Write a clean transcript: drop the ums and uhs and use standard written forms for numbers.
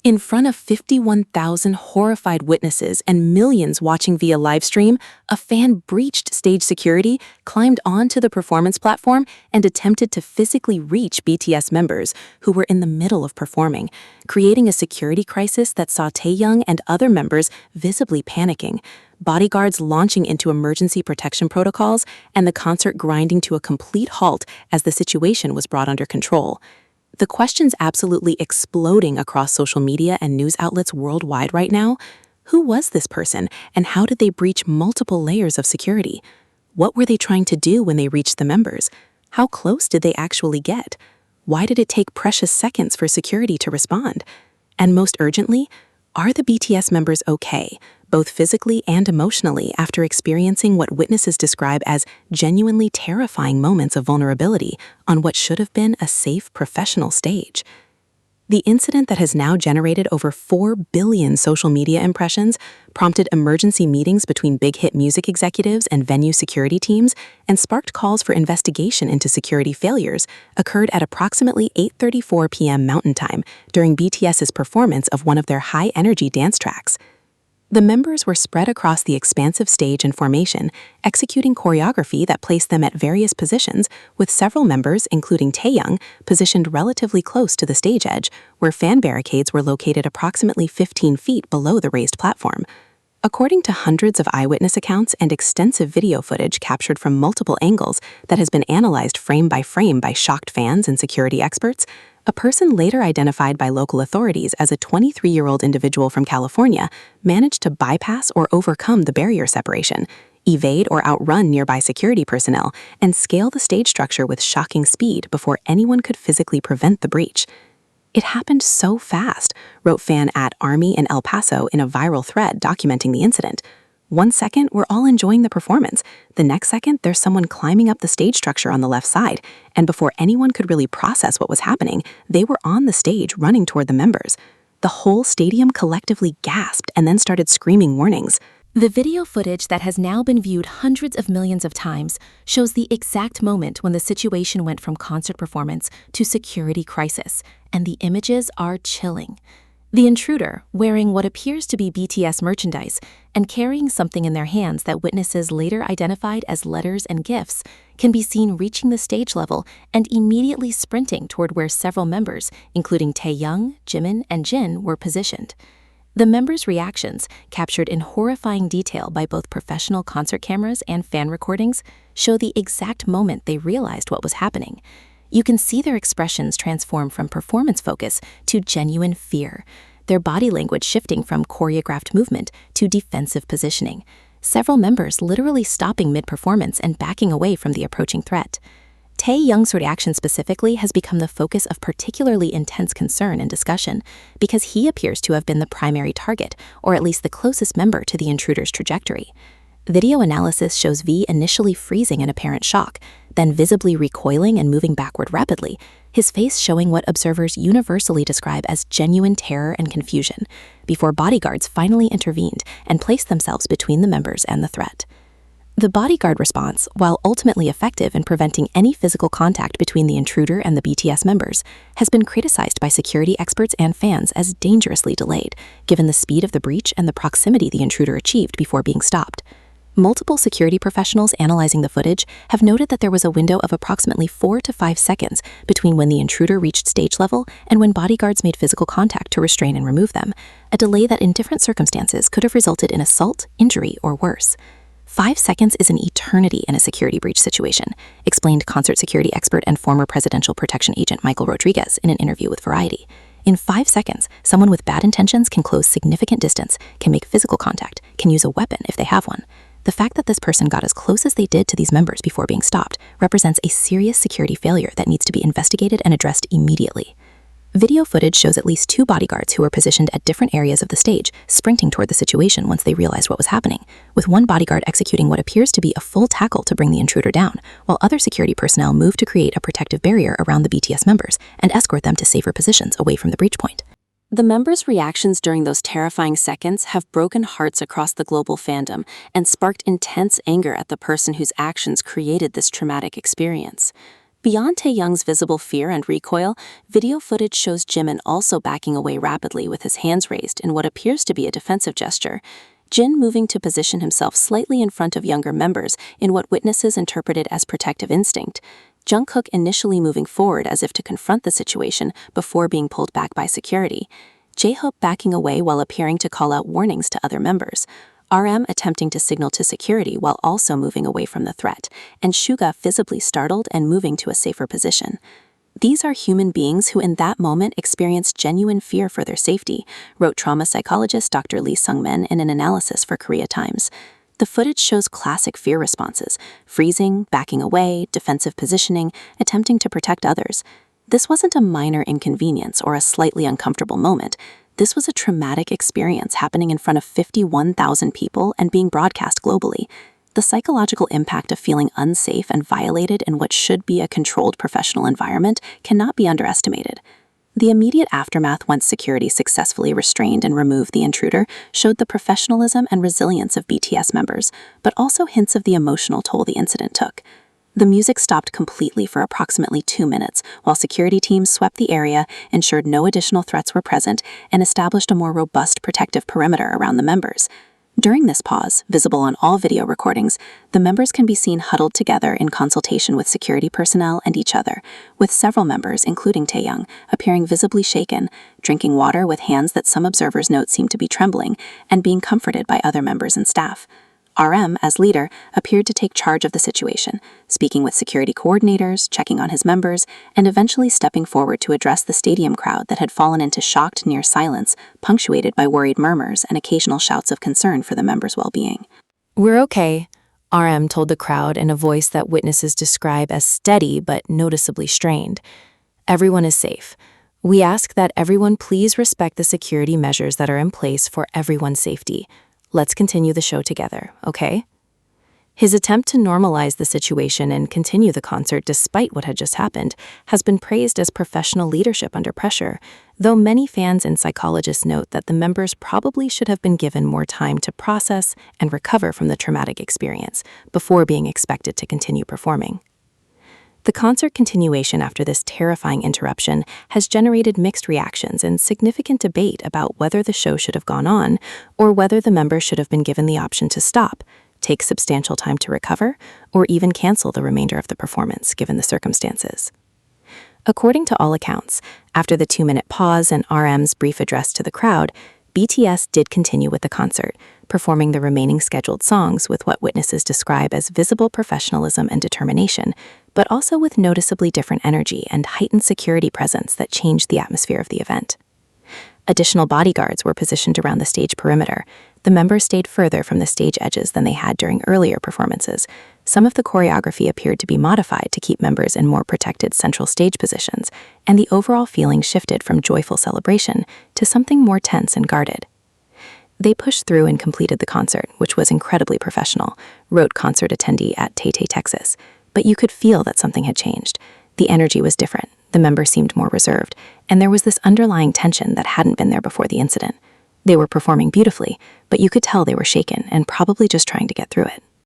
In front of 51,000 horrified witnesses and millions watching via livestream, a fan breached stage security, climbed onto the performance platform, and attempted to physically reach BTS members who were in the middle of performing, creating a security crisis that saw Taehyung and other members visibly panicking, bodyguards launching into emergency protection protocols, and the concert grinding to a complete halt as the situation was brought under control. The question's absolutely exploding across social media and news outlets worldwide right now. Who was this person, and how did they breach multiple layers of security? What were they trying to do when they reached the members? How close did they actually get? Why did it take precious seconds for security to respond? And most urgently, are the BTS members okay, both physically and emotionally, after experiencing what witnesses describe as genuinely terrifying moments of vulnerability on what should have been a safe professional stage? The incident that has now generated over 4 billion social media impressions, prompted emergency meetings between big hit music executives and venue security teams, and sparked calls for investigation into security failures, occurred at approximately 8:34 p.m. Mountain Time during BTS's performance of one of their high-energy dance tracks. The members were spread across the expansive stage in formation, executing choreography that placed them at various positions, with several members, including Taehyung, positioned relatively close to the stage edge, where fan barricades were located approximately 15 feet below the raised platform. According to hundreds of eyewitness accounts and extensive video footage captured from multiple angles that has been analyzed frame by shocked fans and security experts, a person later identified by local authorities as a 23-year-old individual from California managed to bypass or overcome the barrier separation, evade or outrun nearby security personnel, and scale the stage structure with shocking speed before anyone could physically prevent the breach. "It happened so fast," wrote fan at Army in El Paso in a viral thread documenting the incident. "One second, we're all enjoying the performance. The next second, there's someone climbing up the stage structure on the left side, and before anyone could really process what was happening, they were on the stage running toward the members. The whole stadium collectively gasped and then started screaming warnings." The video footage that has now been viewed hundreds of millions of times shows the exact moment when the situation went from concert performance to security crisis, and the images are chilling. The intruder, wearing what appears to be BTS merchandise and carrying something in their hands that witnesses later identified as letters and gifts, can be seen reaching the stage level and immediately sprinting toward where several members, including Taehyung, Jimin, and Jin, were positioned. The members' reactions, captured in horrifying detail by both professional concert cameras and fan recordings, show the exact moment they realized what was happening. You can see their expressions transform from performance focus to genuine fear, their body language shifting from choreographed movement to defensive positioning, several members literally stopping mid-performance and backing away from the approaching threat. Taehyung's reaction specifically has become the focus of particularly intense concern and discussion because he appears to have been the primary target, or at least the closest member to the intruder's trajectory. Video analysis shows V initially freezing in apparent shock, then visibly recoiling and moving backward rapidly, his face showing what observers universally describe as genuine terror and confusion, before bodyguards finally intervened and placed themselves between the members and the threat. The bodyguard response, while ultimately effective in preventing any physical contact between the intruder and the BTS members, has been criticized by security experts and fans as dangerously delayed, given the speed of the breach and the proximity the intruder achieved before being stopped. Multiple security professionals analyzing the footage have noted that there was a window of approximately 4 to 5 seconds between when the intruder reached stage level and when bodyguards made physical contact to restrain and remove them, a delay that in different circumstances could have resulted in assault, injury, or worse. 5 seconds is an eternity in a security breach situation, explained concert security expert and former presidential protection agent Michael Rodriguez in an interview with Variety. In 5 seconds, someone with bad intentions can close significant distance, can make physical contact, can use a weapon if they have one. The fact that this person got as close as they did to these members before being stopped represents a serious security failure that needs to be investigated and addressed immediately. Video footage shows at least 2 bodyguards who were positioned at different areas of the stage, sprinting toward the situation once they realized what was happening, with one bodyguard executing what appears to be a full tackle to bring the intruder down, while other security personnel move to create a protective barrier around the BTS members and escort them to safer positions away from the breach point. The members' reactions during those terrifying seconds have broken hearts across the global fandom and sparked intense anger at the person whose actions created this traumatic experience. Beyond Taehyung's visible fear and recoil, video footage shows Jimin also backing away rapidly with his hands raised in what appears to be a defensive gesture. Jin moving to position himself slightly in front of younger members in what witnesses interpreted as protective instinct. Jungkook initially moving forward as if to confront the situation before being pulled back by security. J-Hope backing away while appearing to call out warnings to other members. RM attempting to signal to security while also moving away from the threat, and Suga visibly startled and moving to a safer position. These are human beings who in that moment experienced genuine fear for their safety, wrote trauma psychologist Dr. Lee Sung-min in an analysis for Korea Times. The footage shows classic fear responses: freezing, backing away, defensive positioning, attempting to protect others. This wasn't a minor inconvenience or a slightly uncomfortable moment. This was a traumatic experience happening in front of 51,000 people and being broadcast globally. The psychological impact of feeling unsafe and violated in what should be a controlled professional environment cannot be underestimated. The immediate aftermath, once security successfully restrained and removed the intruder, showed the professionalism and resilience of BTS members, but also hints of the emotional toll the incident took. The music stopped completely for approximately 2 minutes, while security teams swept the area, ensured no additional threats were present, and established a more robust protective perimeter around the members. During this pause, visible on all video recordings, the members can be seen huddled together in consultation with security personnel and each other, with several members, including Taehyung, appearing visibly shaken, drinking water with hands that some observers note seemed to be trembling, and being comforted by other members and staff. RM, as leader, appeared to take charge of the situation, speaking with security coordinators, checking on his members, and eventually stepping forward to address the stadium crowd that had fallen into shocked near silence, punctuated by worried murmurs and occasional shouts of concern for the members' well-being. "We're okay," RM told the crowd in a voice that witnesses describe as steady but noticeably strained. "Everyone is safe. We ask that everyone please respect the security measures that are in place for everyone's safety. Let's continue the show together, okay?" His attempt to normalize the situation and continue the concert despite what had just happened has been praised as professional leadership under pressure, though many fans and psychologists note that the members probably should have been given more time to process and recover from the traumatic experience before being expected to continue performing. The concert continuation after this terrifying interruption has generated mixed reactions and significant debate about whether the show should have gone on or whether the members should have been given the option to stop, take substantial time to recover, or even cancel the remainder of the performance given the circumstances. According to all accounts, after the 2-minute pause and RM's brief address to the crowd, BTS did continue with the concert, performing the remaining scheduled songs with what witnesses describe as visible professionalism and determination, but also with noticeably different energy and heightened security presence that changed the atmosphere of the event. Additional bodyguards were positioned around the stage perimeter. The members stayed further from the stage edges than they had during earlier performances. Some of the choreography appeared to be modified to keep members in more protected central stage positions, and the overall feeling shifted from joyful celebration to something more tense and guarded. They pushed through and completed the concert, which was incredibly professional, wrote concert attendee at Tay, Texas. But you could feel that something had changed. The energy was different, the members seemed more reserved, and there was this underlying tension that hadn't been there before the incident. They were performing beautifully, but you could tell they were shaken and probably just trying to get through it.